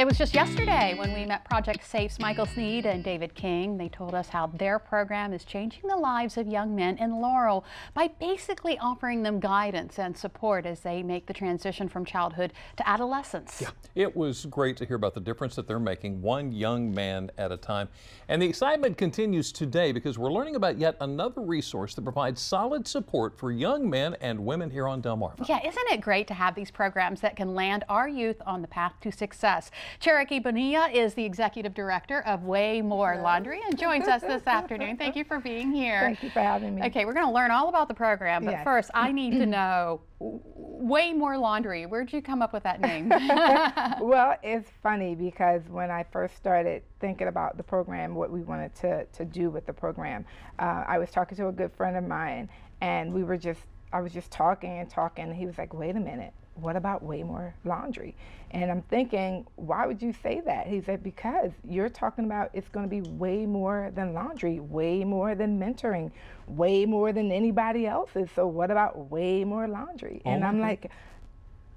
It was just yesterday when we met Project Safe's Michael Sneed and David King. They told us how their program is changing the lives of young men in Laurel by basically offering them guidance and support as they make the transition from childhood to adolescence. Yeah, it was great to hear about the difference that they're making, one young man at a time. And the excitement continues today because we're learning about yet another resource that provides solid support for young men and women here on Delmarva. Yeah, isn't it great to have these programs that can land our youth on the path to success? Cherokee Bonilla is the executive director of Way More Laundry and joins us this afternoon. Thank you for being here. Thank you for having me. Okay, we're going to learn all about the program, but Yes. first I need to know, Way More Laundry, where'd you come up with that name? Well, it's funny because when I first started thinking about the program, what we wanted to do with the program, I was talking to a good friend of mine, and I was just talking and talking, and he was like, wait a minute, what about Way More Laundry? And I'm thinking, why would you say that? He said, because you're talking about it's going to be way more than laundry, way more than mentoring, way more than anybody else's. So what about Way More Laundry? And I'm like,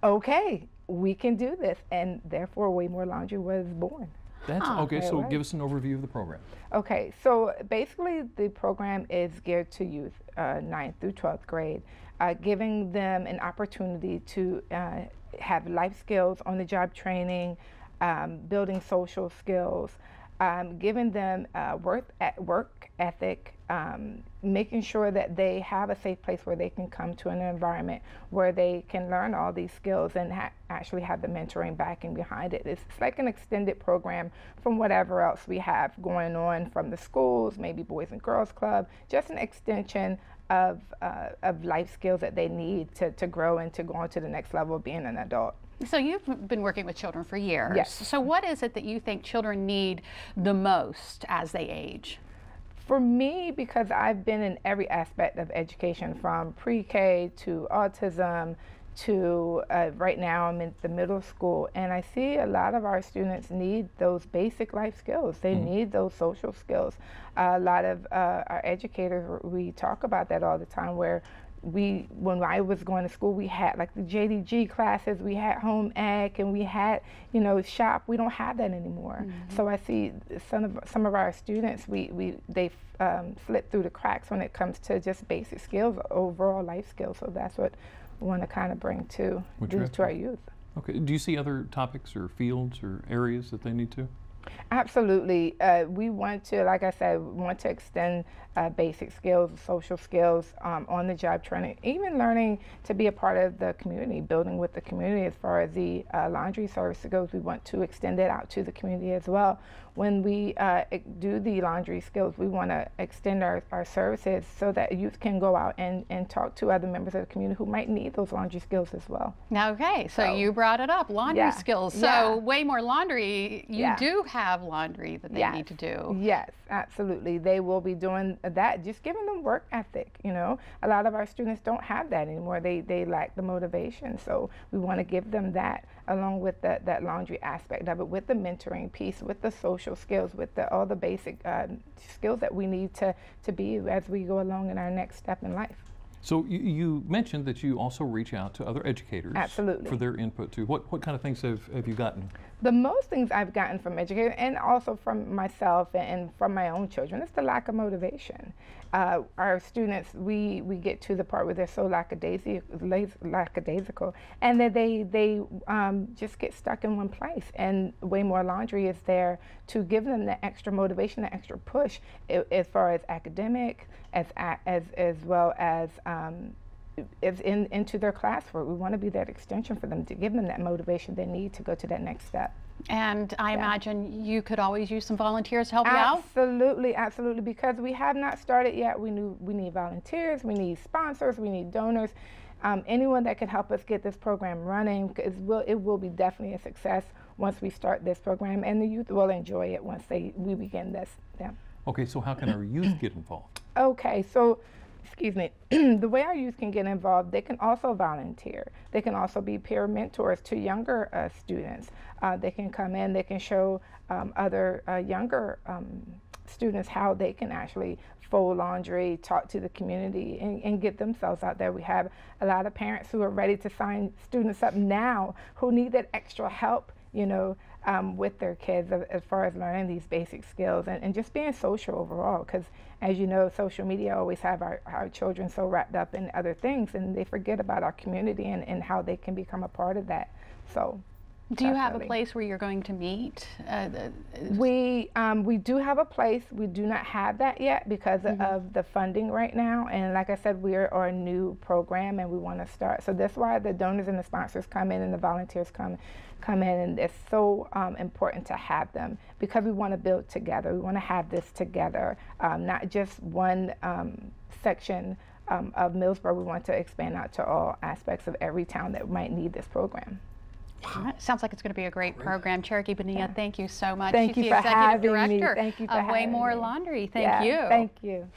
okay, we can do this. And therefore, Way More Laundry was born. That's okay, so give us an overview of the program. Okay, so basically the program is geared to youth, 9th through 12th grade, giving them an opportunity to have life skills, on-the-job training, building social skills, giving them work ethic, making sure that they have a safe place where they can come to an environment where they can learn all these skills and actually have the mentoring backing behind it. It's like an extended program from whatever else we have going on from the schools, maybe Boys and Girls Club, just an extension of life skills that they need to grow and to go on to the next level of being an adult. So you've been working with children for years. Yes. So what is it that you think children need the most as they age? For me, because I've been in every aspect of education from pre-K to autism to right now I'm in the middle school, and I see a lot of our students need those basic life skills. They need those social skills. A lot of our educators, we talk about that all the time, where when I was going to school, we had like the JDG classes, we had home ec, and we had, shop. We don't have that anymore. So I see some of our students, they slip through the cracks when it comes to just basic skills, overall life skills. So that's what we want to kind of bring to our youth. Okay, do you see other topics or fields or areas that they need to? Absolutely. We want to, like I said, extend basic skills, social skills, on-the-job training, even learning to be a part of the community, building with the community. As far as the laundry service goes, we want to extend it out to the community as well. When we do the laundry skills, we want to extend our services so that youth can go out and talk to other members of the community who might need those laundry skills as well. Okay, so you brought it up, laundry skills. So Way More Laundry, you do have laundry that they need to do. Yes, absolutely. They will be doing that, just giving them work ethic. A lot of our students don't have that anymore. They lack the motivation. So we want to give them that along with that laundry aspect of it, with the mentoring piece, with the social skills, with all the basic skills that we need to be as we go along in our next step in life. So you mentioned that you also reach out to other educators for their input too. What kind of things have you gotten? The most things I've gotten from educators and also from myself and from my own children is the lack of motivation. Our students, we get to the part where they're so lackadaisical and that they just get stuck in one place. And Way More Laundry is there to give them the extra motivation, the extra push as far as academic, as well as into their classwork. We want to be that extension for them, to give them that motivation they need to go to that next step. And I imagine you could always use some volunteers to help you out? Absolutely, absolutely, because we have not started yet. We need volunteers, we need sponsors, we need donors, anyone that can help us get this program running, because it will be definitely a success once we start this program, and the youth will enjoy it once we begin this. Okay, so how can our youth get involved? Okay, so excuse me, the way our youth can get involved, they can also volunteer. They can also be peer mentors to younger students. They can come in, they can show other younger students how they can actually fold laundry, talk to the community, and get themselves out there. We have a lot of parents who are ready to sign students up now who need that extra help you know, with their kids as far as learning these basic skills and just being social overall. Because as you know, social media always have our children so wrapped up in other things, and they forget about our community and how they can become a part of that. So. Do you have a place where you're going to meet? We do have a place. We do not have that yet because of the funding right now. And like I said, we are a new program and we want to start. So that's why the donors and the sponsors come in and the volunteers come in. And it's so important to have them because we want to build together. We want to have this together, not just one section of Millsboro. We want to expand out to all aspects of every town that might need this program. Wow. Sounds like it's going to be a great program. Cherokee Bonilla, thank you so much. Thank you for having me. Thank you for of having Waymore me. Laundry. Thank you. Thank you.